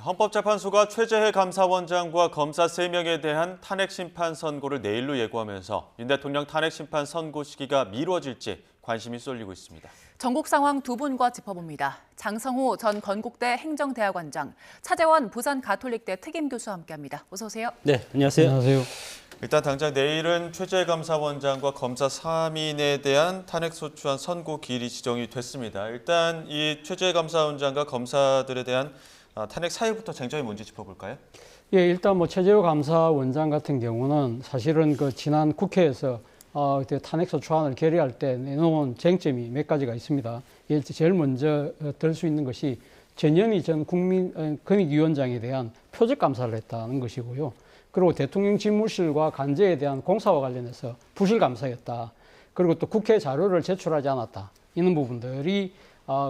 헌법재판소가 최재해 감사원장과 검사 3명에 대한 탄핵 심판 선고를 내일로 예고하면서 윤 대통령 탄핵 심판 선고 시기가 미뤄질지 관심이 쏠리고 있습니다. 전국 상황 두 분과 짚어봅니다. 장성호 전 건국대 행정대학원장, 차재원 부산 가톨릭대 특임교수와 함께합니다. 어서 오세요. 네, 안녕하세요. 안녕하세요. 일단 당장 내일은 최재해 감사원장과 검사 3인에 대한 탄핵 소추안 선고 기일이 지정이 됐습니다. 일단 이 최재해 감사원장과 검사들에 대한 탄핵 사유부터 쟁점이 뭔지 짚어볼까요? 예, 일단 최재호 감사원장 같은 경우는 사실은 지난 국회에서 그때 탄핵소 추안을 결의할 때 내놓은 쟁점이 몇 가지가 있습니다. 제일 먼저 들 수 있는 것이 전현희 전 금익위원장에 대한 표적 감사를 했다는 것이고요. 그리고 대통령 집무실과 관저에 대한 공사와 관련해서 부실 감사였다. 그리고 또 국회 자료를 제출하지 않았다. 이런 부분들이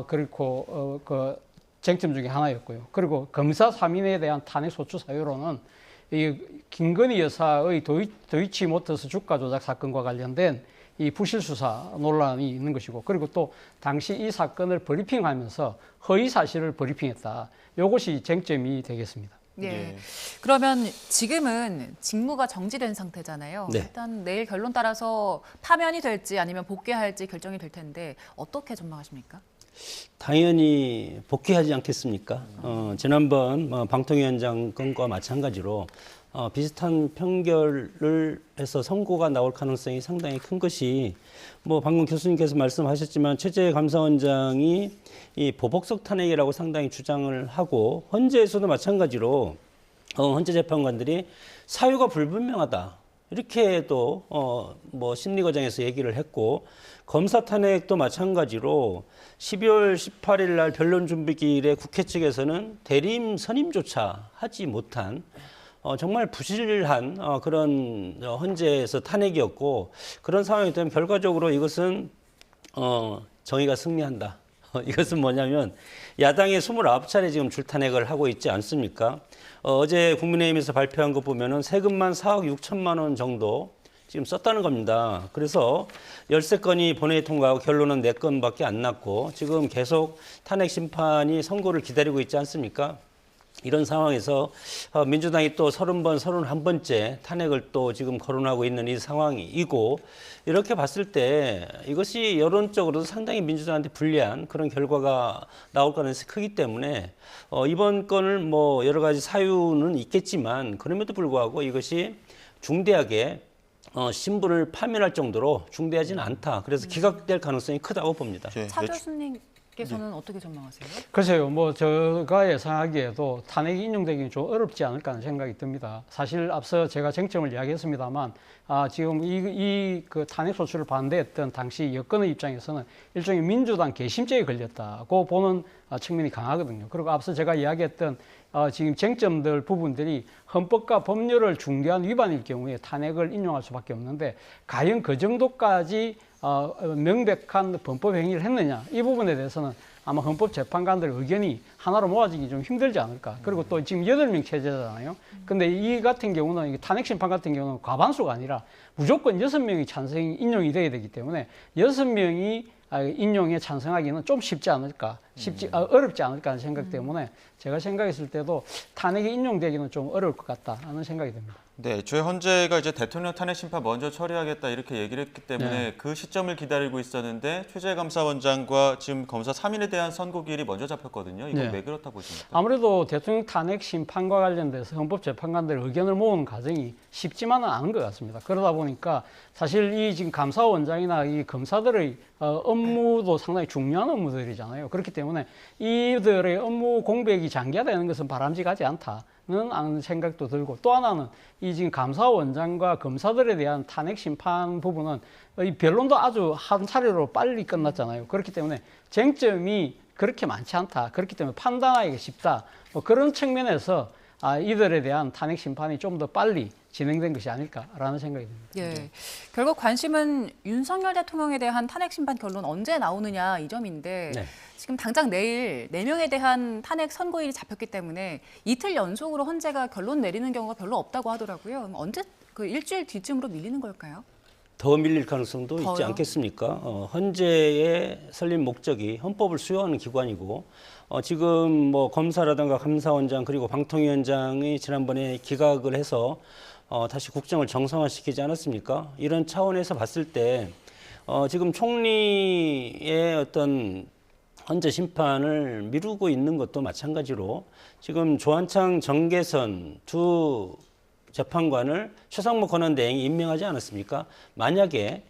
그렇고 쟁점 중에 하나였고요. 그리고 검사 3인에 대한 탄핵 소추 사유로는 이 김건희 여사의 도이치모터스 주가 조작 사건과 관련된 이 부실 수사 논란이 있는 것이고, 그리고 또 당시 이 사건을 브리핑하면서 허위 사실을 브리핑했다. 이것이 쟁점이 되겠습니다. 네. 그러면 지금은 직무가 정지된 상태잖아요. 네. 일단 내일 결론 따라서 파면이 될지 아니면 복귀할지 결정이 될 텐데 어떻게 전망하십니까? 당연히 복귀하지 않겠습니까? 지난번 방통위원장 건과 마찬가지로 비슷한 판결을 해서 선고가 나올 가능성이 상당히 큰 것이 방금 교수님께서 말씀하셨지만 최재해 감사원장이 이 보복성 탄핵이라고 상당히 주장을 하고 헌재에서도 마찬가지로 헌재 재판관들이 사유가 불분명하다. 이렇게도 심리 과정에서 얘기를 했고, 검사 탄핵도 마찬가지로 12월 18일 날 변론 준비기일에 국회 측에서는 대리인 선임조차 하지 못한 정말 부실한 그런 헌재에서 탄핵이었고, 그런 상황이 되면 결과적으로 이것은 정의가 승리한다. 이것은 뭐냐면 야당이 29차례 지금 줄탄핵을 하고 있지 않습니까? 어제 국민의힘에서 발표한 거 보면은 세금만 4억 6천만 원 정도 지금 썼다는 겁니다. 그래서 13건이 본회의 통과하고 결론은 4건밖에 안 났고 지금 계속 탄핵 심판이 선고를 기다리고 있지 않습니까? 이런 상황에서 민주당이 또 30번, 31번째 탄핵을 또 지금 거론하고 있는 이 상황이고, 이렇게 봤을 때 이것이 여론적으로도 상당히 민주당한테 불리한 그런 결과가 나올 가능성이 크기 때문에 이번 건을 여러 가지 사유는 있겠지만 그럼에도 불구하고 이것이 중대하게 신부를 파면할 정도로 중대하지는 않다. 그래서 기각될 가능성이 크다고 봅니다. 차 교수님께서는 어떻게 전망하세요? 글쎄요, 제가 예상하기에도 탄핵이 인용되기는 좀 어렵지 않을까 하는 생각이 듭니다. 사실 앞서 제가 쟁점을 이야기했습니다만, 지금 그 탄핵 소추를 반대했던 당시 여권의 입장에서는 일종의 민주당 개심죄에 걸렸다고 보는 측면이 강하거든요. 그리고 앞서 제가 이야기했던 지금 쟁점들 부분들이 헌법과 법률을 중대한 위반일 경우에 탄핵을 인용할 수밖에 없는데, 과연 그 정도까지 명백한 범법 행위를 했느냐, 이 부분에 대해서는 아마 헌법재판관들 의견이 하나로 모아지기 좀 힘들지 않을까. 그리고 또 지금 8명 체제잖아요. 근데 이 같은 경우는 어떻게 심판 같은 경우는 과반수가 아니라 무조건 6명이 찬성이 인용이 돼야 되기 때문에 6명이 인용에 찬성하기는 좀 쉽지 않을까, 어렵지 않을까 하는 생각 때문에 제가 생각했을 때도 탄핵이 인용되기는 좀 어려울 것 같다 하는 생각이 듭니다. 네, 애초에 헌재가 이제 대통령 탄핵 심판 먼저 처리하겠다 이렇게 얘기를 했기 때문에 네. 그 시점을 기다리고 있었는데 최재해 감사원장과 지금 검사 3인에 대한 선고 기일이 먼저 잡혔거든요. 이건 네. 왜 그렇다 보십니까? 아무래도 대통령 탄핵 심판과 관련돼서 헌법재판관들 의견을 모으는 과정이 쉽지만은 않은 것 같습니다. 그러다 보니까 사실 이 지금 감사원장이나 이 검사들의 업무도 상당히 중요한 업무들이잖아요. 그렇기 때문에 이들의 업무 공백이 장기화되는 것은 바람직하지 않다는 생각도 들고, 또 하나는 이 지금 감사원장과 검사들에 대한 탄핵 심판 부분은 이 변론도 아주 한 차례로 빨리 끝났잖아요. 그렇기 때문에 쟁점이 그렇게 많지 않다. 그렇기 때문에 판단하기가 쉽다. 그런 측면에서 이들에 대한 탄핵 심판이 좀 더 빨리 진행된 것이 아닐까라는 생각이 듭니다. 예. 결국 관심은 윤석열 대통령에 대한 탄핵 심판 결론 언제 나오느냐 이 점인데, 네. 지금 당장 내일 4명에 대한 탄핵 선고일이 잡혔기 때문에 이틀 연속으로 헌재가 결론 내리는 경우가 별로 없다고 하더라고요. 그럼 언제 일주일 뒤쯤으로 밀리는 걸까요? 더 밀릴 가능성도 있지 더요? 않겠습니까? 헌재의 설립 목적이 헌법을 수용하는 기관이고 지금 뭐 검사라든가 감사원장 그리고 방통위원장이 지난번에 기각을 해서 다시 국정을 정상화시키지 않았습니까? 이런 차원에서 봤을 때 지금 총리의 어떤 헌재 심판을 미루고 있는 것도 마찬가지로 지금 조한창, 정계선 두 재판관을 최상무 권한대행이 임명하지 않았습니까? 만약에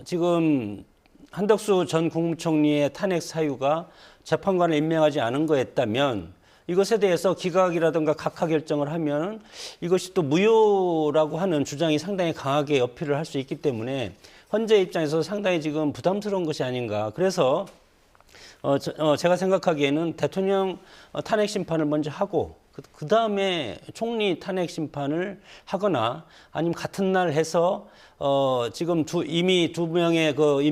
지금 한덕수 전 국무총리의 탄핵 사유가 재판관을 임명하지 않은 거였다면 이것에 대해서 기각이라든가 각하 결정을 하면 이것이 또 무효라고 하는 주장이 상당히 강하게 어필을 할 수 있기 때문에 헌재 입장에서 상당히 지금 부담스러운 것이 아닌가. 그래서 제가 생각하기에는 대통령 탄핵 심판을 먼저 하고 그 다음에 총리 탄핵 심판을 하거나 아니면 같은 날 해서 지금 이미 두 명의 그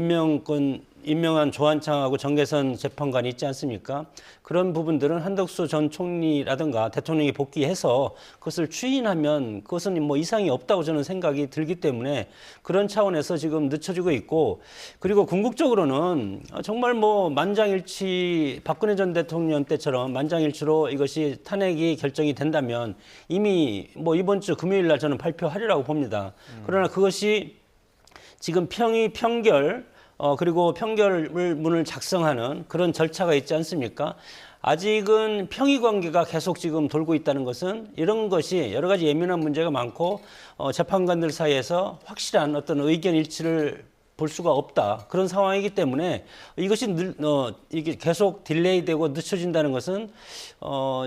임명한 조한창하고 정계선 재판관이 있지 않습니까? 그런 부분들은 한덕수 전 총리라든가 대통령이 복귀해서 그것을 추인하면 그것은 뭐 이상이 없다고 저는 생각이 들기 때문에 그런 차원에서 지금 늦춰지고 있고, 그리고 궁극적으로는 정말 뭐 만장일치 박근혜 전 대통령 때처럼 만장일치로 이것이 탄핵이 결정이 된다면 이미 뭐 이번 주 금요일 날 저는 발표하리라고 봅니다. 그러나 그것이 지금 평결 그리고 평결문을 작성하는 그런 절차가 있지 않습니까? 아직은 평의 관계가 계속 지금 돌고 있다는 것은 이런 것이 여러 가지 예민한 문제가 많고 재판관들 사이에서 확실한 어떤 의견 일치를 볼 수가 없다. 그런 상황이기 때문에 이것이 이게 계속 딜레이되고 늦춰진다는 것은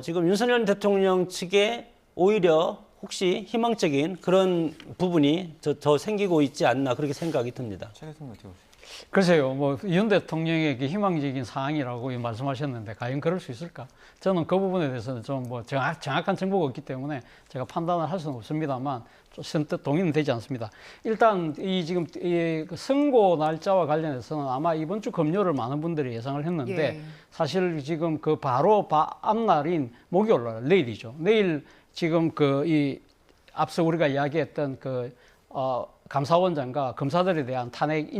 지금 윤석열 대통령 측에 오히려 혹시 희망적인 그런 부분이 더 생기고 있지 않나 그렇게 생각이 듭니다. 최계선 어떻게 보세요? 글쎄요, 뭐 윤 대통령에게 희망적인 사항이라고 말씀하셨는데 과연 그럴 수 있을까? 저는 그 부분에 대해서는 좀 뭐 정확한 정보가 없기 때문에 제가 판단을 할 수는 없습니다만 좀 선뜻 동의는 되지 않습니다. 일단 지금 이 선고 날짜와 관련해서는 아마 이번 주 금요일을 많은 분들이 예상을 했는데 예. 사실 지금 그 바로 앞날인 목요일 날 내일이죠. 내일 지금 앞서 우리가 이야기했던 감사원장과 검사들에 대한 탄핵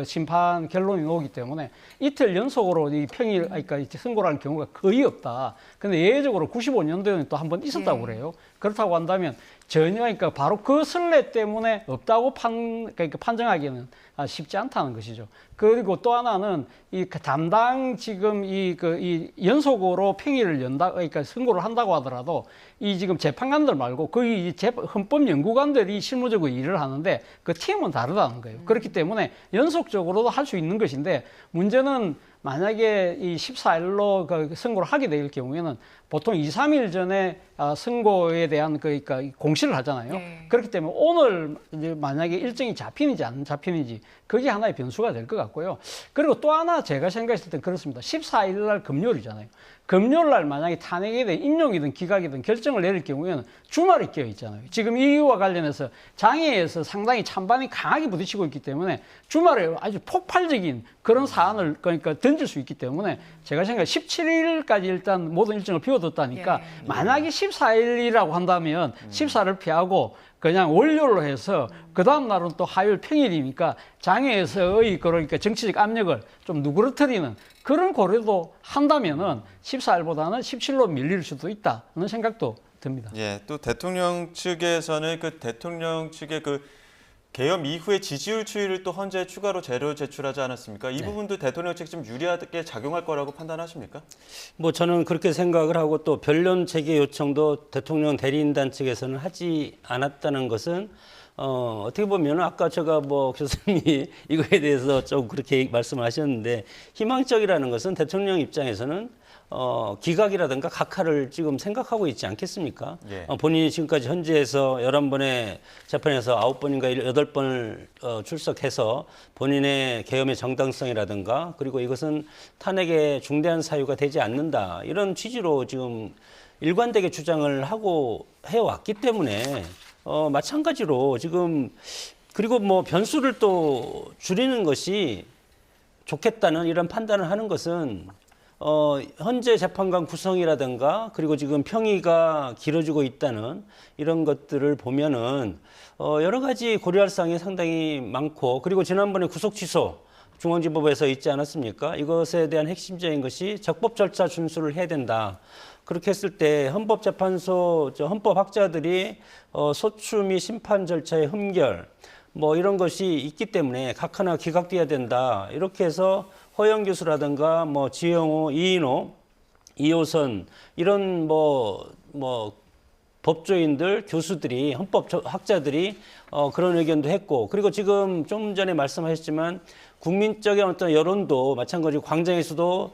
심판 결론이 나오기 때문에 이틀 연속으로 그러니까 선고라는 경우가 거의 없다. 근데 예외적으로 95년도에는 또 한 번 있었다고 그래요. 그렇다고 한다면 전혀 그러니까 바로 그 선례 때문에 없다고 그러니까 판정하기는 쉽지 않다는 것이죠. 그리고 또 하나는 담당 지금 이 연속으로 평의를 그러니까 선고를 한다고 하더라도 이 지금 재판관들 말고 거의 헌법 연구관들이 실무적으로 일을 하는데 그 팀은 다르다는 거예요. 그렇기 때문에 연속적으로도 할 수 있는 것인데 문제는 만약에 이 14일로 선고를 하게 될 경우에는 보통 2, 3일 전에 선고에 대한 그러니까 공시를 하잖아요. 네. 그렇기 때문에 오늘 이제 만약에 일정이 잡히는지 안 잡히는지 그게 하나의 변수가 될 것 같고요. 그리고 또 하나 제가 생각했을 땐 그렇습니다. 14일 날 금요일이잖아요. 금요일 날 만약에 탄핵에 대해 인용이든 기각이든 결정을 내릴 경우에는 주말이 끼어 있잖아요. 지금 이와 관련해서 장애에서 상당히 찬반이 강하게 부딪히고 있기 때문에 주말에 아주 폭발적인 그런 사안을 그러니까 던질 수 있기 때문에 제가 생각해 17일까지 일단 모든 일정을 비워뒀다니까 예. 만약에 14일이라고 한다면 14를 피하고 그냥 월요일로 해서 그 다음 날은 또 화요일 평일이니까 장애에서의 그러니까 정치적 압력을 좀 누그러뜨리는 그런 고려도 한다면은 14일보다는 17로 밀릴 수도 있다는 생각도 듭니다. 예, 또 대통령 측에서는 그 대통령 측의 그 개엄 이후의 지지율 추이를 또 헌재에 추가로 재료 제출하지 않았습니까? 이 부분도 대통령 측 좀 유리하게 작용할 거라고 판단하십니까? 뭐 저는 그렇게 생각을 하고 또 변론 재개 요청도 대통령 대리인단 측에서는 하지 않았다는 것은 어떻게 보면 아까 제가 뭐 교수님이 이거에 대해서 좀 그렇게 말씀을 하셨는데 희망적이라는 것은 대통령 입장에서는 기각이라든가 각하를 지금 생각하고 있지 않겠습니까? 예. 본인이 지금까지 헌재에서 11번의 재판에서 9번인가 8번을 출석해서 본인의 계엄의 정당성이라든가 그리고 이것은 탄핵의 중대한 사유가 되지 않는다. 이런 취지로 지금 일관되게 주장을 하고 해왔기 때문에 마찬가지로 지금 그리고 뭐 변수를 또 줄이는 것이 좋겠다는 이런 판단을 하는 것은 현재 재판관 구성이라든가 그리고 지금 평의가 길어지고 있다는 이런 것들을 보면은 여러 가지 고려할 사항이 상당히 많고 그리고 지난번에 구속 취소 중앙지법에서 있지 않았습니까? 이것에 대한 핵심적인 것이 적법 절차 준수를 해야 된다. 그렇게 했을 때 헌법재판소 헌법학자들이 소추 및 심판 절차의 흠결 뭐 이런 것이 있기 때문에 각 하나 기각돼야 된다. 이렇게 해서 허영 교수라든가 뭐 지영호, 이인호, 이호선 이런 뭐 법조인들, 교수들이 헌법학자들이 그런 의견도 했고 그리고 지금 좀 전에 말씀하셨지만 국민적인 어떤 여론도 마찬가지로 광장에서도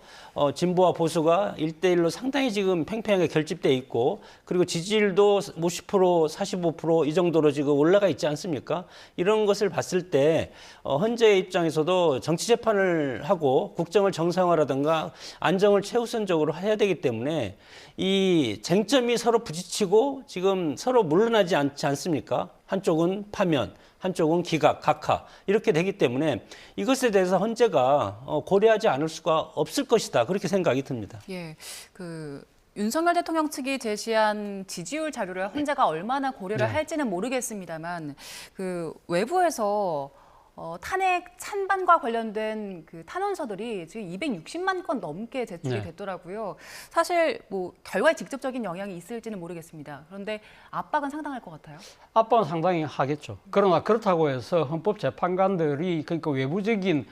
진보와 보수가 1대1로 상당히 지금 팽팽하게 결집돼 있고 그리고 지지율도 50%, 45%이 정도로 지금 올라가 있지 않습니까? 이런 것을 봤을 때 헌재의 입장에서도 정치 재판을 하고 국정을 정상화라든가 안정을 최우선적으로 해야 되기 때문에 이 쟁점이 서로 부딪히고 지금 서로 물러나지 않지 않습니까? 한쪽은 파면, 한쪽은 기각, 각하 이렇게 되기 때문에 이것에 대해서 헌재가 고려하지 않을 수가 없을 것이다 그렇게 생각이 듭니다. 예, 윤석열 대통령 측이 제시한 지지율 자료를 헌재가 얼마나 고려를 할지는 모르겠습니다만 외부에서 탄핵 찬반과 관련된 탄원서들이 지금 260만 건 넘게 제출이 됐더라고요. 사실 뭐 결과에 직접적인 영향이 있을지는 모르겠습니다. 그런데 압박은 상당할 것 같아요. 압박은 상당히 하겠죠. 그러나 그렇다고 해서 헌법재판관들이 그러니까 외부적인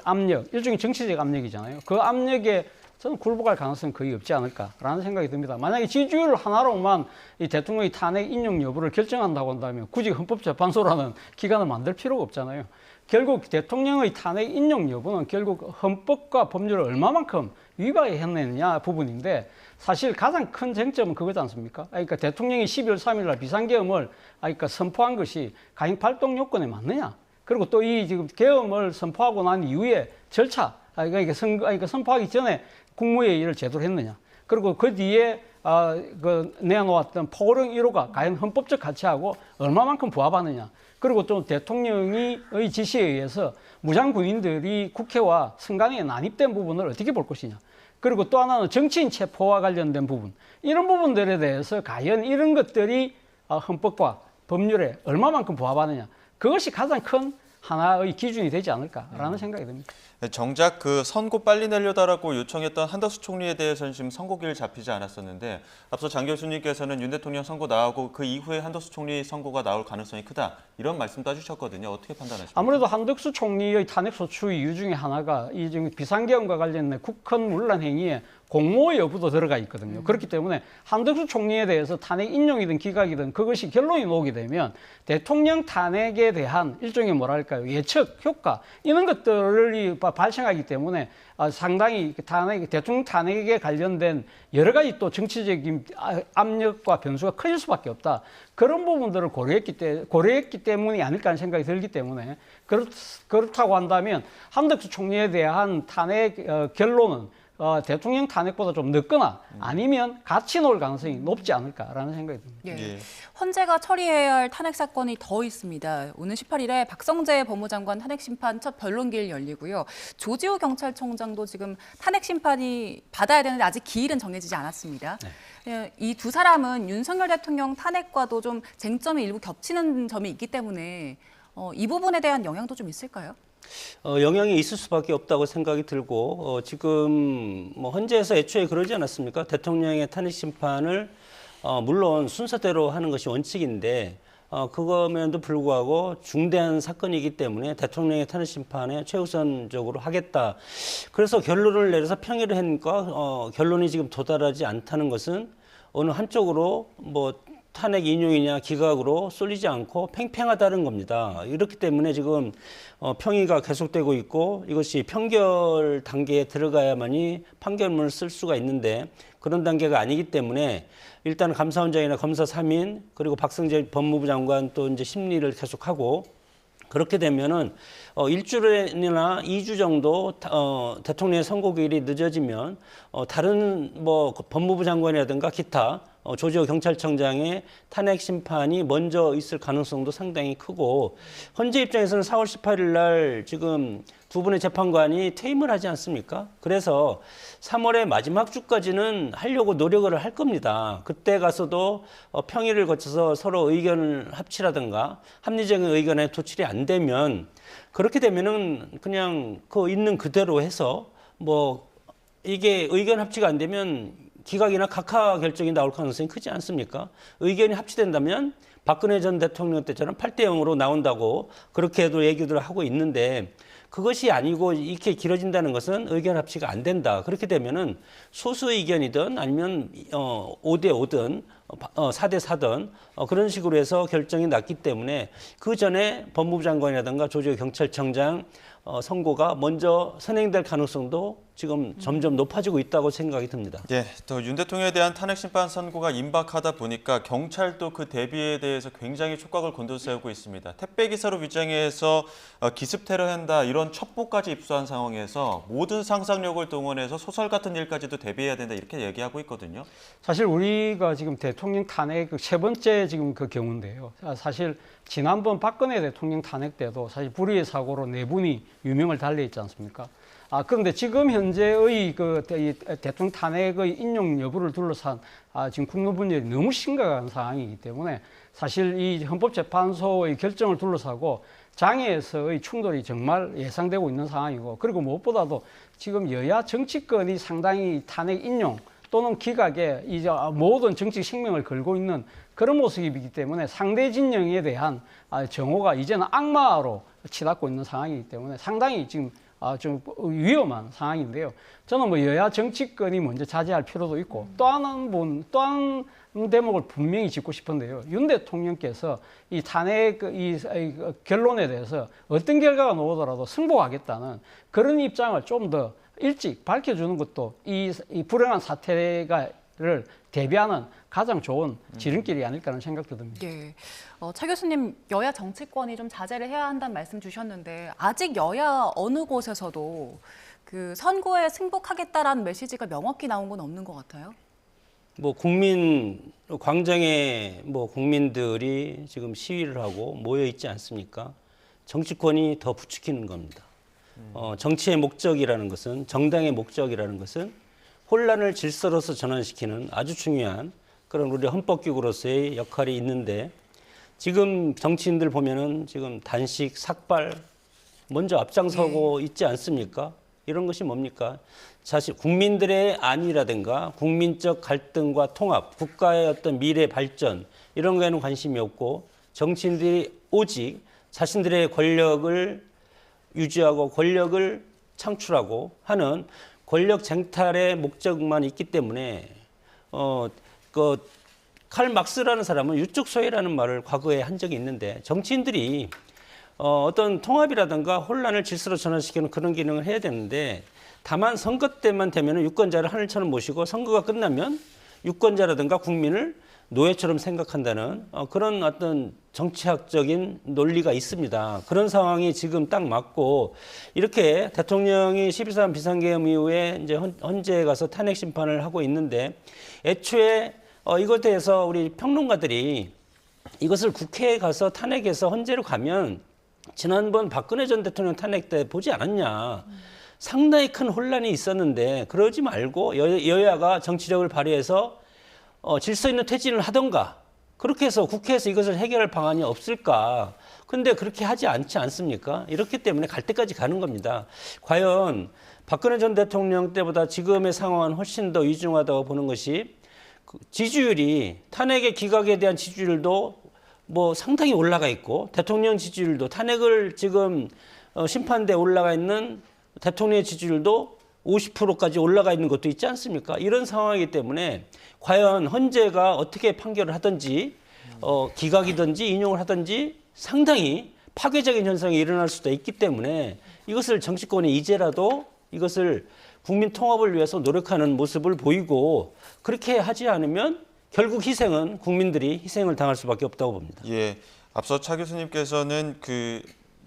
압력, 일종의 정치적 압력이잖아요. 그 압력에 저는 굴복할 가능성은 거의 없지 않을까라는 생각이 듭니다. 만약에 지지율 하나로만 이 대통령의 탄핵 인용 여부를 결정한다고 한다면 굳이 헌법재판소라는 기관을 만들 필요가 없잖아요. 결국 대통령의 탄핵 인용 여부는 결국 헌법과 법률을 얼마만큼 위반했느냐 부분인데 사실 가장 큰 쟁점은 그거지 않습니까? 그러니까 대통령이 12월 3일 날 비상계엄을 선포한 것이 가행 발동 요건에 맞느냐? 그리고 또 이 지금 계엄을 선포하고 난 이후에 절차, 그러니까 선포하기 전에 국무회의를 제대로 했느냐? 그리고 그 뒤에 내놓았던 포고령 1호가 과연 헌법적 가치하고 얼마만큼 부합하느냐? 그리고 또 대통령의 지시에 의해서 무장군인들이 국회와 선관위에 난입된 부분을 어떻게 볼 것이냐. 그리고 또 하나는 정치인 체포와 관련된 부분. 이런 부분들에 대해서 과연 이런 것들이 헌법과 법률에 얼마만큼 부합하느냐. 그것이 가장 큰 하나의 기준이 되지 않을까라는 생각이 듭니다. 정작 선고 빨리 내려달라고 요청했던 한덕수 총리에 대해서는 지금 선고기일 잡히지 않았었는데 앞서 장 교수님께서는 윤 대통령 선고 나오고 그 이후에 한덕수 총리 선고가 나올 가능성이 크다 이런 말씀도 해주셨거든요. 어떻게 판단하십니까? 아무래도 한덕수 총리의 탄핵소추 이유 중에 하나가 이 비상계엄과 관련된 국헌 문란 행위에 공모 여부도 들어가 있거든요. 그렇기 때문에 한덕수 총리에 대해서 탄핵 인용이든 기각이든 그것이 결론이 나오게 되면 대통령 탄핵에 대한 일종의 예측, 효과 이런 것들을 발생하기 때문에 상당히 대통령 탄핵에 관련된 여러 가지 또 정치적인 압력과 변수가 커질 수밖에 없다. 그런 부분들을 고려했기 때문이 아닐까 하는 생각이 들기 때문에 그렇다고 한다면 한덕수 총리에 대한 탄핵 결론은 대통령 탄핵보다 좀 늦거나 아니면 같이 나올 가능성이 높지 않을까라는 생각이 듭니다. 예. 헌재가 처리해야 할 탄핵 사건이 더 있습니다. 오늘 18일에 박성재 법무장관 탄핵 심판 첫 변론기일 열리고요. 조지호 경찰청장도 지금 탄핵 심판이 받아야 되는데 아직 기일은 정해지지 않았습니다. 이 두 사람은 윤석열 대통령 탄핵과도 좀 쟁점이 일부 겹치는 점이 있기 때문에 이 부분에 대한 영향도 좀 있을까요? 영향이 있을 수밖에 없다고 생각이 들고 지금 헌재에서 애초에 그러지 않았습니까? 대통령의 탄핵 심판을 물론 순서대로 하는 것이 원칙인데 그거면도 불구하고 중대한 사건이기 때문에 대통령의 탄핵 심판에 최우선적으로 하겠다. 그래서 결론을 내려서 평의를 하니까 결론이 지금 도달하지 않다는 것은 어느 한쪽으로 탄핵 인용이냐 기각으로 쏠리지 않고 팽팽하다는 겁니다. 이렇기 때문에 지금 평의가 계속되고 있고 이것이 평결 단계에 들어가야만이 판결문을 쓸 수가 있는데 그런 단계가 아니기 때문에 일단 감사원장이나 검사 3인 그리고 박성재 법무부 장관 또 이제 심리를 계속하고 그렇게 되면은 일주일이나 2주 정도 대통령의 선고기일이 늦어지면 다른 법무부 장관이라든가 기타 조지호 경찰청장의 탄핵 심판이 먼저 있을 가능성도 상당히 크고 헌재 입장에서는 4월 18일 날 지금 두 분의 재판관이 퇴임을 하지 않습니까? 그래서 3월의 마지막 주까지는 하려고 노력을 할 겁니다. 그때 가서도 평의를 거쳐서 서로 의견을 합치라든가 합리적인 의견에 도출이 안 되면 그렇게 되면은 그냥 그 있는 그대로 해서 뭐 이게 의견 합치가 안 되면 기각이나 각하 결정이 나올 가능성이 크지 않습니까? 의견이 합치된다면 박근혜 전 대통령 때처럼 8대 0으로 나온다고 그렇게도 얘기들 하고 있는데 그것이 아니고 이렇게 길어진다는 것은 의견 합치가 안 된다. 그렇게 되면은 소수 의견이든 아니면 5대 5든 4대 4든 그런 식으로 해서 결정이 났기 때문에 그 전에 법무부 장관이라든가 조지호 경찰청장 선고가 먼저 선행될 가능성도 지금 점점 높아지고 있다고 생각이 듭니다. 예, 또 윤 대통령에 대한 탄핵 심판 선고가 임박하다 보니까 경찰도 그 대비에 대해서 굉장히 촉각을 곤두세우고 있습니다. 택배 기사로 위장해서 기습 테러한다 이런 첩보까지 입수한 상황에서 모든 상상력을 동원해서 소설 같은 일까지도 대비해야 된다 이렇게 얘기하고 있거든요. 사실 우리가 지금 대통령 탄핵 세 번째 지금 그 경우인데요. 사실 지난번 박근혜 대통령 탄핵 때도 사실 불의의 사고로 네 분이 유명을 달리했지 않습니까? 그런데 지금 현재의 이 대통령 탄핵의 인용 여부를 둘러싼 지금 국내 분열이 너무 심각한 상황이기 때문에 사실 이 헌법재판소의 결정을 둘러싸고 장애에서의 충돌이 정말 예상되고 있는 상황이고 그리고 무엇보다도 지금 여야 정치권이 상당히 탄핵 인용 또는 기각에 이제 모든 정치 생명을 걸고 있는 그런 모습이기 때문에 상대 진영에 대한 정오가 이제는 악마로 치닫고 있는 상황이기 때문에 상당히 지금 좀 위험한 상황인데요. 저는 뭐 여야 정치권이 먼저 자제할 필요도 있고 또 한 대목을 분명히 짚고 싶은데요. 윤 대통령께서 이 탄핵 이 결론에 대해서 어떤 결과가 나오더라도 승복하겠다는 그런 입장을 좀 더 일찍 밝혀주는 것도 이 불행한 사태를 대비하는 가장 좋은 지름길이 아닐까 하는 생각도 듭니다. 예. 차 교수님, 여야 정치권이 좀 자제를 해야 한다는 말씀 주셨는데 아직 여야 어느 곳에서도 그 선거에 승복하겠다라는 메시지가 명확히 나온 건 없는 것 같아요. 뭐 광장에 뭐 국민들이 지금 시위를 하고 모여 있지 않습니까? 정치권이 더 부추기는 겁니다. 정치의 목적이라는 것은 정당의 목적이라는 것은 혼란을 질서로서 전환시키는 아주 중요한 그런 우리 헌법기구로서의 역할이 있는데 지금 정치인들 보면은 지금 단식, 삭발 먼저 앞장서고 있지 않습니까? 이런 것이 뭡니까? 사실 국민들의 안위라든가 국민적 갈등과 통합, 국가의 어떤 미래 발전 이런 거에는 관심이 없고 정치인들이 오직 자신들의 권력을 유지하고 권력을 창출하고 하는 권력 쟁탈의 목적만 있기 때문에 칼 막스라는 사람은 유적 소외라는 말을 과거에 한 적이 있는데 정치인들이 어떤 통합이라든가 혼란을 질서로 전환시키는 그런 기능을 해야 되는데 다만 선거 때만 되면 유권자를 하늘처럼 모시고 선거가 끝나면 유권자라든가 국민을 노예처럼 생각한다는 그런 어떤 정치학적인 논리가 있습니다. 그런 상황이 지금 딱 맞고 이렇게 대통령이 12.3 비상계엄 이후에 이제 헌재에 가서 탄핵 심판을 하고 있는데 애초에 이것에 대해서 우리 평론가들이 이것을 국회에 가서 탄핵해서 헌재로 가면 지난번 박근혜 전 대통령 탄핵 때 보지 않았냐. 상당히 큰 혼란이 있었는데 그러지 말고 여야가 정치력을 발휘해서 질서 있는 퇴진을 하던가 그렇게 해서 국회에서 이것을 해결할 방안이 없을까. 그런데 그렇게 하지 않지 않습니까? 이렇기 때문에 갈 때까지 가는 겁니다. 과연 박근혜 전 대통령 때보다 지금의 상황은 훨씬 더 위중하다고 보는 것이 지지율이 탄핵의 기각에 대한 지지율도 뭐 상당히 올라가 있고 대통령 지지율도 탄핵을 지금 심판대에 올라가 있는 대통령의 지지율도 50%까지 올라가 있는 것도 있지 않습니까? 이런 상황이기 때문에 과연 헌재가 어떻게 판결을 하든지 기각이든지 인용을 하든지 상당히 파괴적인 현상이 일어날 수도 있기 때문에 이것을 정치권이 이제라도 이것을 국민 통합을 위해서 노력하는 모습을 보이고 그렇게 하지 않으면 결국 희생은 국민들이 희생을 당할 수밖에 없다고 봅니다. 예, 앞서 차 교수님께서는 그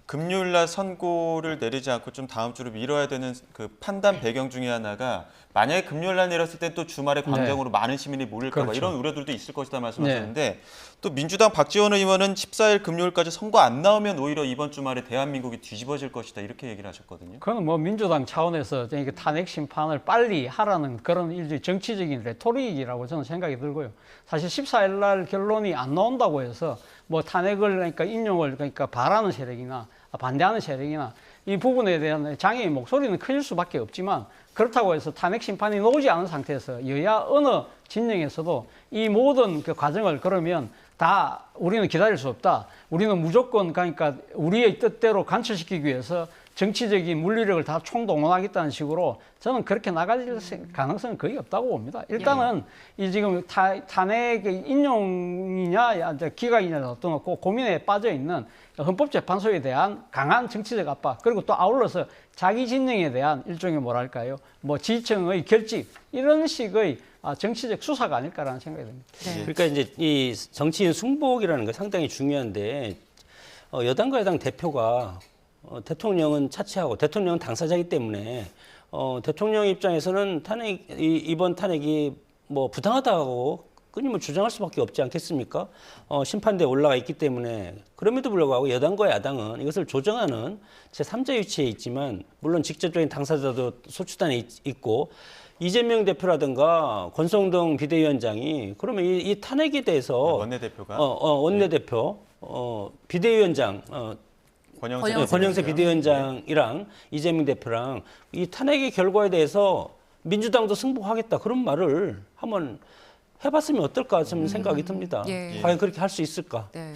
금요일 날 선고를 내리지 않고 좀 다음 주로 미뤄야 되는 그 판단 배경 중에 하나가 만약에 금요일 날 내렸을 때 또 주말에 광장으로 많은 시민이 몰릴까 봐 그렇죠. 이런 우려들도 있을 것이다 말씀하셨는데 또 민주당 박지원 의원은 14일 금요일까지 선고 안 나오면 오히려 이번 주말에 대한민국이 뒤집어질 것이다 이렇게 얘기를 하셨거든요. 그건 뭐 민주당 차원에서 이게 탄핵 심판을 빨리 하라는 그런 일종의 정치적인 레토릭이라고 저는 생각이 들고요. 사실 14일 날 결론이 안 나온다고 해서 뭐 탄핵을 그러니까 인용을 그러니까 바라는 세력이나 반대하는 세력이나 이 부분에 대한 장애의 목소리는 커질 수밖에 없지만 그렇다고 해서 탄핵 심판이 나오지 않은 상태에서 여야 어느 진영에서도 이 모든 그 과정을 그러면 다 우리는 기다릴 수 없다. 우리는 무조건 그러니까 우리의 뜻대로 관철시키기 위해서 정치적인 물리력을 다 총동원하겠다는 식으로 저는 그렇게 나갈 가능성은 거의 없다고 봅니다. 일단은 이 지금 탄핵 인용이냐 기각이냐 떠놓고 고민에 빠져 있는 헌법재판소에 대한 강한 정치적 압박 그리고 또 아울러서 자기 진영에 대한 일종의 뭐랄까요 뭐 지청의 결집 이런 식의 정치적 수사가 아닐까라는 생각이 듭니다. 그러니까 이제 이 정치인 승복이라는 게 상당히 중요한데 여당과 야당 대표가 대통령은 차치하고 대통령은 당사자이기 때문에 대통령 입장에서는 이번 탄핵이 뭐 부당하다고 끊임없이 주장할 수밖에 없지 않겠습니까? 심판대에 올라가 있기 때문에 그럼에도 불구하고 여당과 야당은 이것을 조정하는 제3자 위치에 있지만 물론 직접적인 당사자도 소추단에 있고 이재명 대표라든가 권성동 비대위원장이 그러면 이 탄핵에 대해서 원내대표가 원내대표 비대위원장 권영세 비대위원장이랑 이재명 대표랑 이 탄핵의 결과에 대해서 민주당도 승복하겠다 그런 말을 한번 해봤으면 어떨까 좀 생각이 듭니다. 과연 그렇게 할 수 있을까? 네.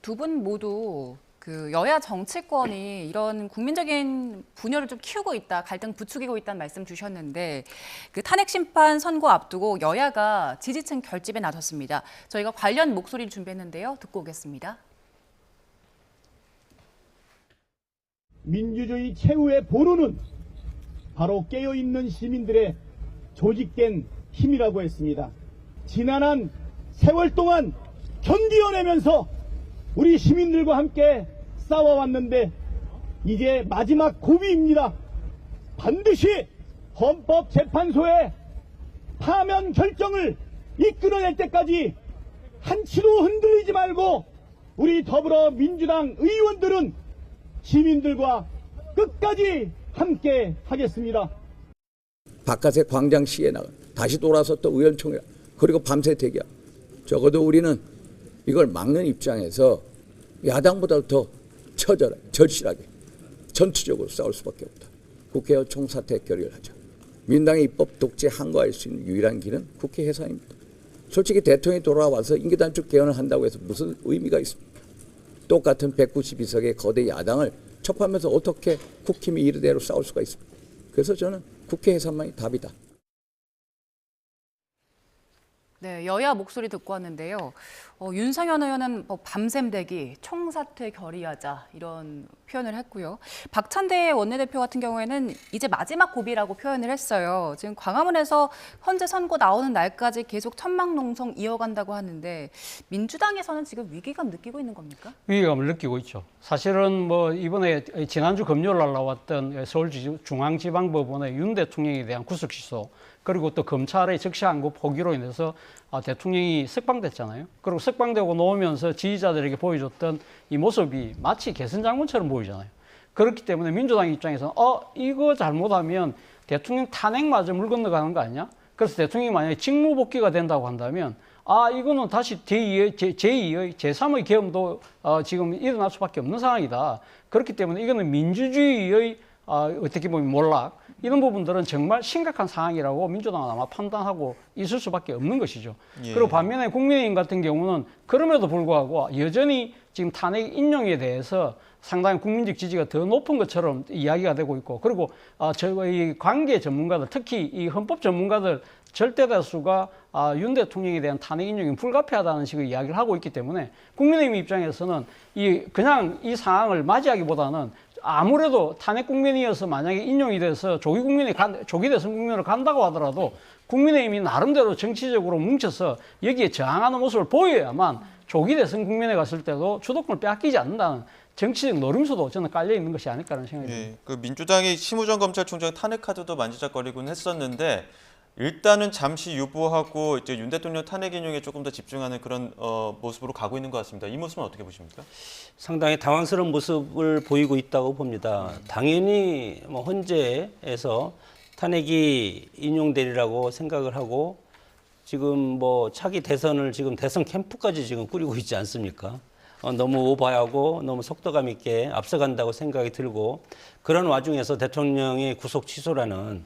두 분 모두 그 여야 정치권이 이런 국민적인 분열을 좀 키우고 있다, 갈등 부추기고 있다는 말씀 주셨는데 그 탄핵 심판 선고 앞두고 여야가 지지층 결집에 나섰습니다. 저희가 관련 목소리를 준비했는데요. 듣고 오겠습니다. 민주주의 최후의 보루는 바로 깨어있는 시민들의 조직된 힘이라고 했습니다. 지난한 세월 동안 견디어내면서 우리 시민들과 함께 싸워왔는데 이제 마지막 고비입니다. 반드시 헌법재판소의 파면 결정을 이끌어낼 때까지 한치도 흔들리지 말고 우리 더불어민주당 의원들은 시민들과 끝까지 함께 하겠습니다. 바깥에 광장시에 나가 다시 돌아서 또 의원총회 그리고 밤새 대기야. 적어도 우리는 이걸 막는 입장에서 야당보다 더 절실하게 전투적으로 싸울 수밖에 없다. 국회와 총사퇴 결의를 하자. 민당의 입법 독재 항거할 수 있는 유일한 길은 국회 해산입니다. 솔직히 대통령이 돌아와서 임기단축 개헌을 한다고 해서 무슨 의미가 있습니까? 똑같은 192석의 거대 야당을 척하면서 어떻게 국힘이 이르대로 싸울 수가 있습니까? 그래서 저는 국회 해산만이 답이다. 네, 여야 목소리 듣고 왔는데요. 윤상현 의원은 뭐 밤샘 대기, 총사퇴 결의하자 이런 표현을 했고요. 박찬대 원내대표 같은 경우에는 이제 마지막 고비라고 표현을 했어요. 지금 광화문에서 현재 선고 나오는 날까지 계속 천막농성 이어간다고 하는데 민주당에서는 지금 위기감 느끼고 있는 겁니까? 위기감을 느끼고 있죠. 사실은 뭐 이번에 지난주 금요일 날 나왔던 서울중앙지방법원의 윤 대통령에 대한 구속 취소 그리고 또 검찰의 적시항고 포기로 인해서 대통령이 석방됐잖아요. 그리고 석방되고 나오면서 지지자들에게 보여줬던 이 모습이 마치 개선장군처럼 보이잖아요. 그렇기 때문에 민주당 입장에서는 이거 잘못하면 대통령 탄핵마저 물 건너가는 거 아니야? 그래서 대통령이 만약에 직무복귀가 된다고 한다면 이거는 다시 제2의, 제3의 계엄도 지금 일어날 수밖에 없는 상황이다. 그렇기 때문에 이거는 민주주의의 어떻게 보면 몰락 이런 부분들은 정말 심각한 상황이라고 민주당은 아마 판단하고 있을 수밖에 없는 것이죠. 그리고 반면에 국민의힘 같은 경우는 그럼에도 불구하고 여전히 지금 탄핵 인용에 대해서 상당히 국민적 지지가 더 높은 것처럼 이야기가 되고 있고 그리고 저희 관계 전문가들 특히 이 헌법 전문가들 절대 다수가 윤 대통령에 대한 탄핵 인용이 불가피하다는 식의 이야기를 하고 있기 때문에 국민의힘 입장에서는 그냥 이 상황을 맞이하기보다는 아무래도 탄핵 국면이어서 만약에 인용이 돼서 조기 대선 국면으로 간다고 하더라도 국민의힘이 나름대로 정치적으로 뭉쳐서 여기에 저항하는 모습을 보여야만 조기 대선 국면에 갔을 때도 주도권을 빼앗기지 않는다는 정치적 노림수도 저는 깔려 있는 것이 아닐까라는 생각이 듭니다. 예, 그 민주당이 심우정 검찰총장 탄핵 카드도 만지작거리곤 했었는데 일단은 잠시 유보하고 이제 윤 대통령 탄핵 인용에 조금 더 집중하는 그런 모습으로 가고 있는 것 같습니다. 이 모습은 어떻게 보십니까? 상당히 당황스러운 모습을 보이고 있다고 봅니다. 당연히 뭐 헌재에서 탄핵이 인용되리라고 생각을 하고 지금 뭐 차기 대선을 지금 대선 캠프까지 지금 꾸리고 있지 않습니까? 너무 오버하고 너무 속도감 있게 앞서간다고 생각이 들고 그런 와중에서 대통령의 구속 취소라는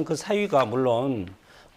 그 사유가 물론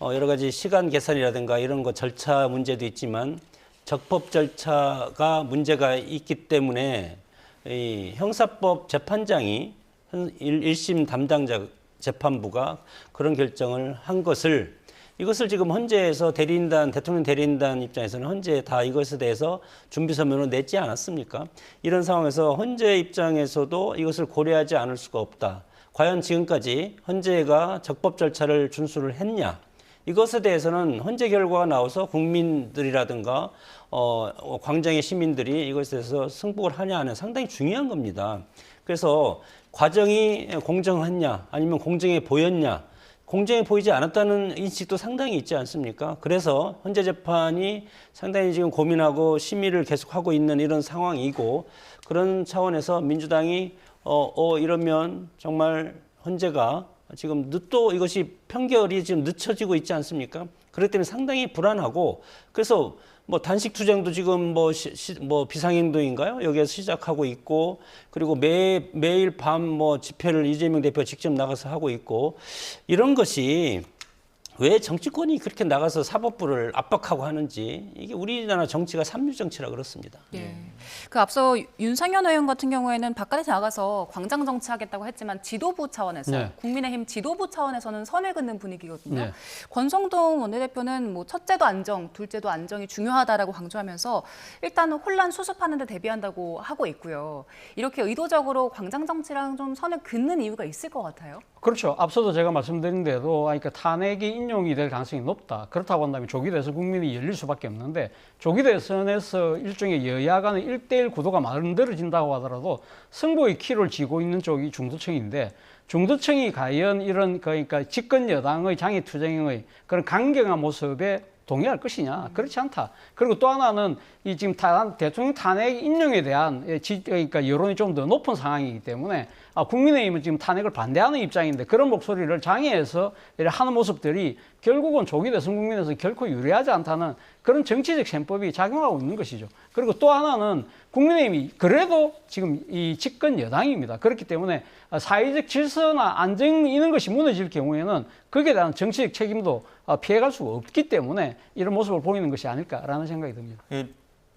여러 가지 시간 계산이라든가 이런 거 절차 문제도 있지만 적법 절차가 문제가 있기 때문에 이 형사법 재판장이 1심 담당자 재판부가 그런 결정을 한 것을 이것을 지금 헌재에서 대통령 대리인단 입장에서는 헌재에 다 이것에 대해서 준비 서면을 냈지 않았습니까? 이런 상황에서 헌재 입장에서도 이것을 고려하지 않을 수가 없다. 과연 지금까지 헌재가 적법 절차를 준수를 했냐? 이것에 대해서는 헌재 결과가 나와서 국민들이라든가 광장의 시민들이 이것에 대해서 승복을 하냐 하는 상당히 중요한 겁니다. 그래서 과정이 공정했냐 아니면 공정해 보였냐 공정해 보이지 않았다는 인식도 상당히 있지 않습니까? 그래서 헌재 재판이 상당히 지금 고민하고 심의를 계속하고 있는 이런 상황이고 그런 차원에서 민주당이 이러면 정말 헌재가 지금 또 이것이 판결이 지금 늦춰지고 있지 않습니까? 그렇기 때문에 상당히 불안하고 그래서 뭐 단식 투쟁도 지금 뭐 비상행동인가요? 여기에서 시작하고 있고 그리고 매일 밤 뭐 집회를 이재명 대표가 직접 나가서 하고 있고 이런 것이 왜 정치권이 그렇게 나가서 사법부를 압박하고 하는지 이게 우리나라 정치가 삼류 정치라 그렇습니다. 예. 그 앞서 윤상현 의원 같은 경우에는 바깥에 나가서 광장 정치하겠다고 했지만 지도부 차원에서 네. 국민의힘 지도부 차원에서는 선을 긋는 분위기거든요. 네. 권성동 원내대표는 뭐 첫째도 안정, 둘째도 안정이 중요하다라고 강조하면서 일단 혼란 수습하는 데 대비한다고 하고 있고요. 이렇게 의도적으로 광장 정치랑 좀 선을 긋는 이유가 있을 것 같아요. 그렇죠. 앞서도 제가 말씀드린 대로 그러니까 탄핵이 인용이 될 가능성이 높다. 그렇다고 한다면 조기 대선 국민이 열릴 수밖에 없는데 조기 대선에서 일종의 여야 간의 1대1 구도가 만들어진다고 하더라도 승부의 키를 쥐고 있는 쪽이 중도층인데 중도층이 과연 이런 그러니까 집권 여당의 장애 투쟁의 그런 강경한 모습에 동의할 것이냐? 그렇지 않다. 그리고 또 하나는 이 지금 대통령 탄핵 인용에 대한 그러니까 여론이 좀 더 높은 상황이기 때문에 국민의힘은 지금 탄핵을 반대하는 입장인데 그런 목소리를 장애해서 하는 모습들이 결국은 조기 대선 국민에서 결코 유리하지 않다는 그런 정치적 셈법이 작용하고 있는 것이죠. 그리고 또 하나는 국민의힘이 그래도 지금 이 집권 여당입니다. 그렇기 때문에 사회적 질서나 안정 이런 것이 무너질 경우에는 거기에 대한 정치적 책임도 피해갈 수가 없기 때문에 이런 모습을 보이는 것이 아닐까라는 생각이 듭니다.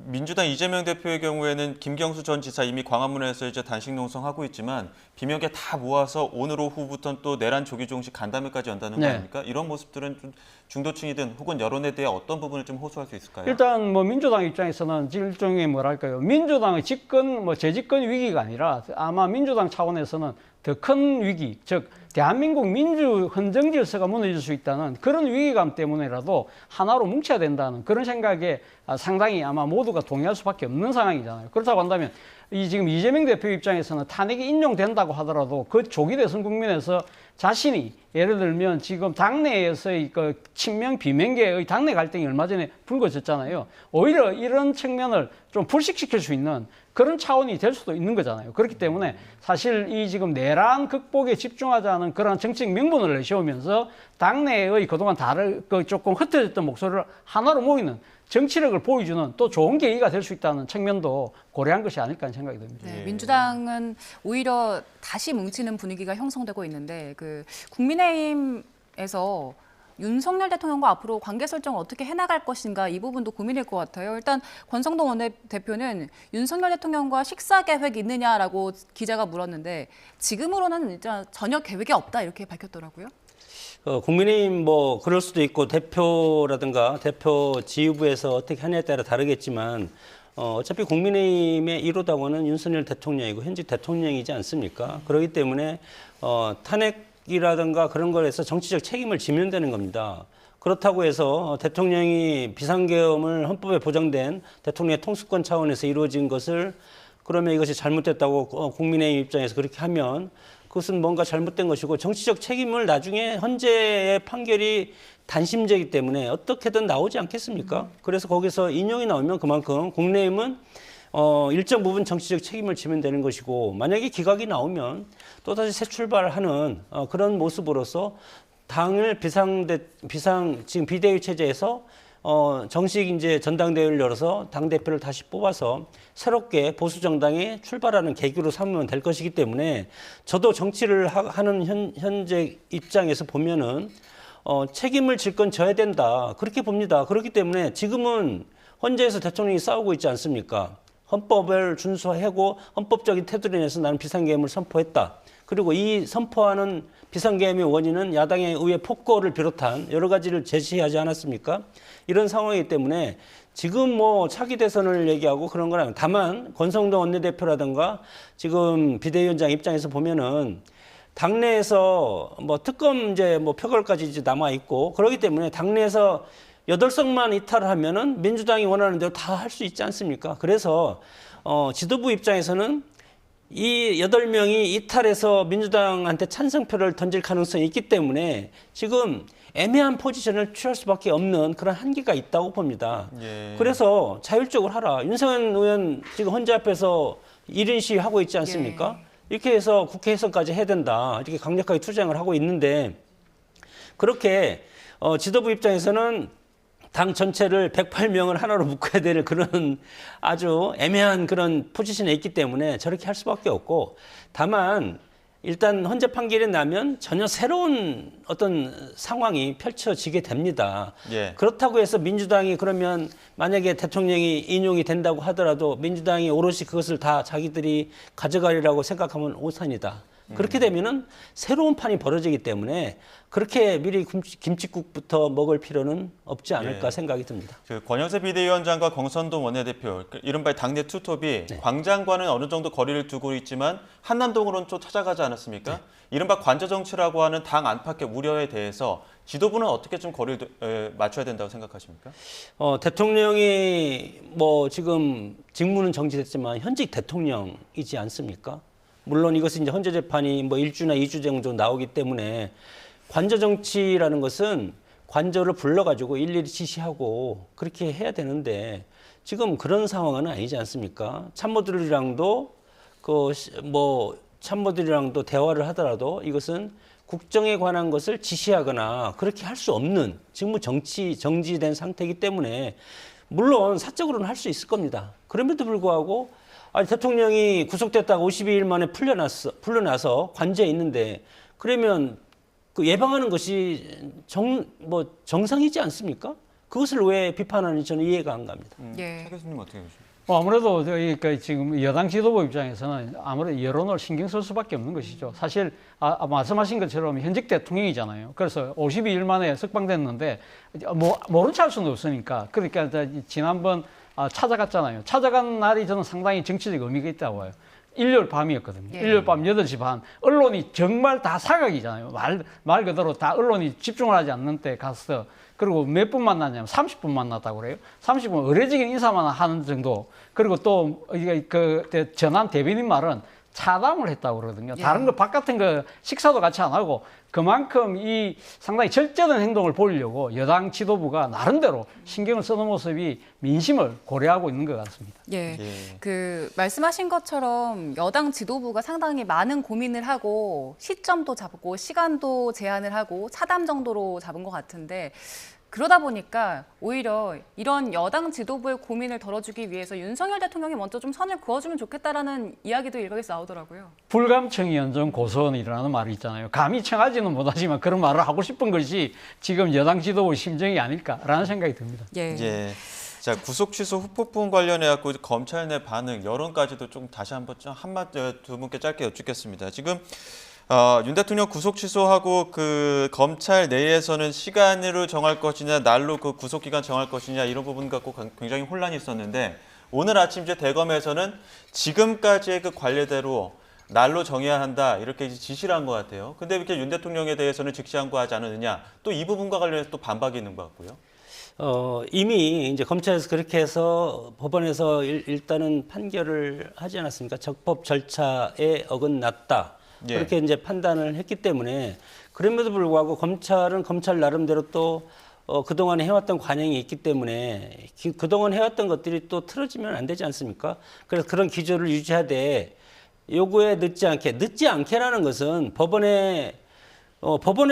민주당 이재명 대표의 경우에는 김경수 전 지사 이미 광화문에서 이제 단식 농성하고 있지만 비명계 다 모아서 오늘 오후부터는 또 내란 조기 종식 간담회까지 연다는 거 아닙니까? 이런 모습들은 좀 중도층이든 혹은 여론에 대해 어떤 부분을 좀 호소할 수 있을까요? 일단 뭐 민주당 입장에서는 일종의 뭐랄까요, 민주당의 집권 재집권 위기가 아니라 아마 민주당 차원에서는 더 큰 위기, 즉 대한민국 민주 헌정 질서가 무너질 수 있다는 그런 위기감 때문에라도 하나로 뭉쳐야 된다는 그런 생각에 상당히 아마 모두가 동의할 수밖에 없는 상황이잖아요. 그렇다고 한다면 지금 이재명 대표 입장에서는 탄핵이 인용된다고 하더라도 그 조기 대선 국면에서 자신이 예를 들면 지금 당내에서의 그 친명 비명계의 당내 갈등이 얼마 전에 불거졌잖아요. 오히려 이런 측면을 좀 불식시킬 수 있는 그런 차원이 될 수도 있는 거잖아요. 그렇기 때문에 사실 이 지금 내란 극복에 집중하자는 그런 정치적 명분을 내세우면서 당내의 그동안 조금 흩어졌던 목소리를 하나로 모이는 정치력을 보여주는 또 좋은 계기가 될 수 있다는 측면도 고려한 것이 아닐까 하는 생각이 듭니다. 네, 민주당은 오히려 다시 뭉치는 분위기가 형성되고 있는데 그 국민의힘에서 윤석열 대통령과 앞으로 관계 설정을 어떻게 해나갈 것인가 이 부분도 고민일 것 같아요. 일단 권성동 원내대표는 윤석열 대통령과 식사 계획이 있느냐라고 기자가 물었는데 지금으로는 일단 전혀 계획이 없다 이렇게 밝혔더라고요. 국민의힘 뭐 그럴 수도 있고 대표라든가 대표 지휘부에서 어떻게 하냐에 따라 다르겠지만 어차피 국민의힘의 1호 당원은 윤석열 대통령이고 현직 대통령이지 않습니까? 그렇기 때문에 탄핵이라든가 그런 거에서 정치적 책임을 지면 되는 겁니다. 그렇다고 해서 대통령이 비상계엄을 헌법에 보장된 대통령의 통수권 차원에서 이루어진 것을 그러면 이것이 잘못됐다고 국민의힘 입장에서 그렇게 하면 그것은 뭔가 잘못된 것이고 정치적 책임을 나중에 헌재의 판결이 단심제이기 때문에 어떻게든 나오지 않겠습니까? 그래서 거기서 인용이 나오면 그만큼 국민의힘은 일정 부분 정치적 책임을 지면 되는 것이고 만약에 기각이 나오면 또다시 새 출발하는 그런 모습으로서 당을 지금 비대위 체제에서 정식 이제 전당대회를 열어서 당 대표를 다시 뽑아서 새롭게 보수 정당에 출발하는 계기로 삼으면 될 것이기 때문에 저도 정치를 하는 현재 입장에서 보면은 책임을 질 건 져야 된다 그렇게 봅니다. 그렇기 때문에 지금은 헌재에서 대통령이 싸우고 있지 않습니까? 헌법을 준수하고 헌법적인 테두리 내에서 나는 비상계엄을 선포했다. 그리고 이 선포하는 비상계엄의 원인은 야당의 의회 폭거를 비롯한 여러 가지를 제시하지 않았습니까? 이런 상황이기 때문에 지금 뭐 차기 대선을 얘기하고 그런 건 아니에요. 다만 권성동 원내대표라든가 지금 비대위원장 입장에서 보면은 당내에서 뭐 특검 이제 뭐 표결까지 이제 남아 있고 그렇기 때문에 당내에서 8석만 이탈을 하면은 민주당이 원하는 대로 다 할 수 있지 않습니까? 그래서 지도부 입장에서는 이 8명이 이탈해서 민주당한테 찬성표를 던질 가능성이 있기 때문에 지금 애매한 포지션을 취할 수밖에 없는 그런 한계가 있다고 봅니다. 예. 그래서 자율적으로 하라. 윤석열 의원 지금 헌재 앞에서 1인 시위하고 있지 않습니까? 예. 이렇게 해서 국회 해산까지 해야 된다. 이렇게 강력하게 투쟁을 하고 있는데 그렇게 지도부 입장에서는 당 전체를 108명을 하나로 묶어야 되는 그런 아주 애매한 그런 포지션에 있기 때문에 저렇게 할 수밖에 없고 다만 일단 헌재 판결이 나면 전혀 새로운 어떤 상황이 펼쳐지게 됩니다. 예. 그렇다고 해서 민주당이 그러면 만약에 대통령이 인용이 된다고 하더라도 민주당이 오롯이 그것을 다 자기들이 가져가리라고 생각하면 오산이다. 그렇게 되면은 새로운 판이 벌어지기 때문에 그렇게 미리 김칫국부터 먹을 필요는 없지 않을까 예. 생각이 듭니다. 그 권영세 비대위원장과 권선동 원내대표, 이른바 당내 투톱이 네. 광장과는 어느 정도 거리를 두고 있지만 한남동으로는 좀 찾아가지 않았습니까? 이른바 관저 정치라고 하는 당 안팎의 우려에 대해서 지도부는 어떻게 좀 거리를 맞춰야 된다고 생각하십니까? 대통령이 뭐 지금 직무는 정지됐지만 현직 대통령이지 않습니까? 물론 이것은 이제 헌재 재판이 뭐 1주나 2주 정도 나오기 때문에 관저 정치라는 것은 관저를 불러가지고 일일이 지시하고 그렇게 해야 되는데 지금 그런 상황은 아니지 않습니까? 참모들이랑도 참모들이랑도 대화를 하더라도 이것은 국정에 관한 것을 지시하거나 그렇게 할 수 없는 직무 정지된 상태이기 때문에 물론 사적으로는 할 수 있을 겁니다. 그럼에도 불구하고 대통령이 구속됐다가 52일 만에 풀려나서 관저에 있는데 그러면 그 예방하는 것이 정상이지 않습니까? 그것을 왜 비판하는지 저는 이해가 안 갑니다. 예. 차 교수님 어떻게 보십니까? 아무래도 지금 여당 지도부 입장에서는 아무래도 여론을 신경 쓸 수밖에 없는 것이죠. 사실 말씀하신 것처럼 현직 대통령이잖아요. 그래서 52일 만에 석방됐는데 모른 체 할 수는 없으니까 그러니까 지난번 찾아갔잖아요. 찾아간 날이 저는 상당히 정치적 의미가 있다고 봐요. 일요일 밤이었거든요. 예. 일요일 밤 8시 반. 언론이 정말 다 사각이잖아요. 말 그대로 다 언론이 집중을 하지 않는 때 갔어. 그리고 몇 분 만났냐면 30분 만났다고 그래요. 30분 의례적인 인사만 하는 정도. 그리고 또 전한 대변인 말은 차담을 했다고 그러거든요. 예. 다른 거 바깥은 거 식사도 같이 안 하고 그만큼 이 상당히 절제된 행동을 보이려고 여당 지도부가 나름대로 신경을 쓰는 모습이 민심을 고려하고 있는 것 같습니다. 예. 예. 그 말씀하신 것처럼 여당 지도부가 상당히 많은 고민을 하고 시점도 잡고 시간도 제한을 하고 차담 정도로 잡은 것 같은데 그러다 보니까 오히려 이런 여당 지도부의 고민을 덜어주기 위해서 윤석열 대통령이 먼저 좀 선을 그어주면 좋겠다라는 이야기도 일각에서 나오더라고요. 불감청이 연정 고선이라는 말이 있잖아요. 감히 청하지는 못하지만 그런 말을 하고 싶은 것이 지금 여당 지도부 심정이 아닐까라는 생각이 듭니다. 예. 예. 자, 구속 취소 후폭풍 관련해 갖고 검찰 내 반응 여론까지도 좀 다시 한번 두 분께 짧게 여쭙겠습니다. 지금 윤 대통령 구속 취소하고 그 검찰 내에서는 시간으로 정할 것이냐 날로 그 구속 기간 정할 것이냐 이런 부분 갖고 굉장히 혼란이 있었는데 오늘 아침 이제 대검에서는 지금까지의 그 관례대로 날로 정해야 한다 이렇게 지시를 한 것 같아요. 근데 이렇게 윤 대통령에 대해서는 즉시항고하지 않느냐 또 이 부분과 관련해서 또 반박이 있는 것 같고요. 이미 이제 검찰에서 그렇게 해서 법원에서 일단은 판결을 하지 않았습니까? 적법 절차에 어긋났다. 예. 그렇게 이제 판단을 했기 때문에 그럼에도 불구하고 검찰은 검찰 나름대로 또 그동안 해왔던 관행이 있기 때문에 그동안 해왔던 것들이 또 틀어지면 안 되지 않습니까? 그래서 그런 기조를 유지하되 요구에 늦지 않게라는 것은 법원의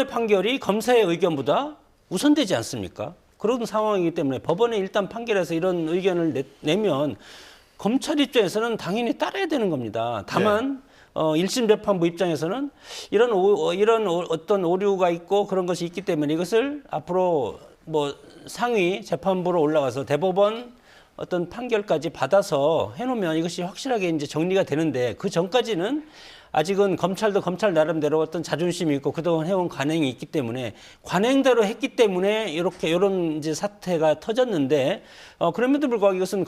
판결이 검사의 의견보다 우선되지 않습니까? 그런 상황이기 때문에 법원에 일단 판결해서 이런 의견을 내면 검찰 입장에서는 당연히 따라야 되는 겁니다. 다만 일심 재판부 입장에서는 이런 어떤 오류가 있고 그런 것이 있기 때문에 이것을 앞으로 뭐 상위 재판부로 올라가서 대법원 어떤 판결까지 받아서 해놓으면 이것이 확실하게 이제 정리가 되는데 그 전까지는 아직은 검찰도 검찰 나름대로 어떤 자존심이 있고 그동안 해온 관행이 있기 때문에 관행대로 했기 때문에 이런 이제 사태가 터졌는데 그럼에도 불구하고 이것은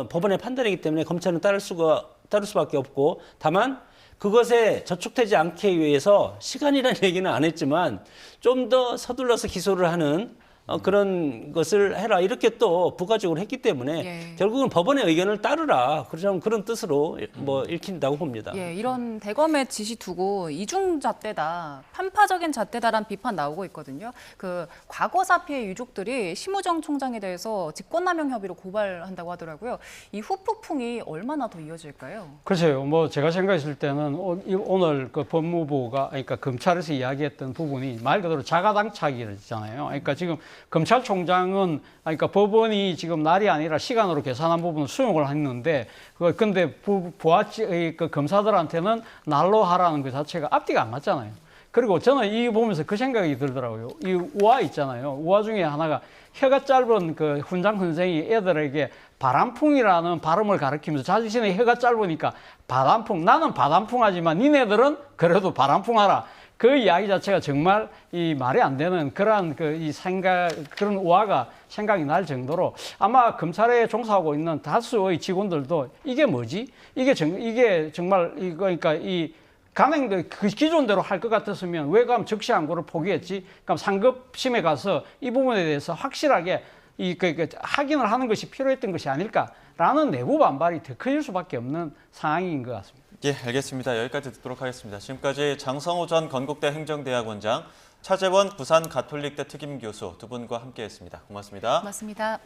법원의 판단이기 때문에 검찰은 따를 수밖에 없고 다만 그것에 저촉되지 않기 위해서 시간이라는 얘기는 안 했지만 좀 더 서둘러서 기소를 하는 그런 것을 해라 이렇게 또 부가적으로 했기 때문에 예. 결국은 법원의 의견을 따르라 그런 뜻으로 뭐 읽힌다고 봅니다. 예, 이런 대검의 지시 두고 이중 잣대다, 편파적인 잣대다란 비판 나오고 있거든요. 그 과거사 피해 유족들이 심우정 총장에 대해서 직권남용 협의로 고발한다고 하더라고요. 이 후폭풍이 얼마나 더 이어질까요? 글쎄요, 뭐 제가 생각했을 때는 오늘 그 법무부가 그러니까 검찰에서 이야기했던 부분이 말 그대로 자가당착이잖아요. 그러니까 지금 검찰총장은 그러니까 법원이 지금 날이 아니라 시간으로 계산한 부분을 수용을 했는데 근데 그 검사들한테는 날로 하라는 그 자체가 앞뒤가 안 맞잖아요. 그리고 저는 이 보면서 그 생각이 들더라고요. 이 우화 있잖아요. 우화 중에 하나가 혀가 짧은 그 훈장 선생이 애들에게 바람풍이라는 발음을 가르치면서 자신의 혀가 짧으니까 바람풍, 나는 바람풍하지만 니네들은 그래도 바람풍하라. 그 이야기 자체가 정말 이 말이 안 되는 그런 그런 우화가 생각이 날 정도로 아마 검찰에 종사하고 있는 다수의 직원들도 이게 뭐지? 이게 정말 그러니까 이 간행도 그 기존대로 할 것 같았으면 왜 그럼 적시항고를 포기했지? 그럼 상급심에 가서 이 부분에 대해서 확실하게 확인을 하는 것이 필요했던 것이 아닐까라는 내부 반발이 더 커질 수밖에 없는 상황인 것 같습니다. 예, 알겠습니다. 여기까지 듣도록 하겠습니다. 지금까지 장성호 전 건국대 행정대학원장, 차재원 부산 가톨릭대 특임교수 두 분과 함께했습니다. 고맙습니다. 고맙습니다.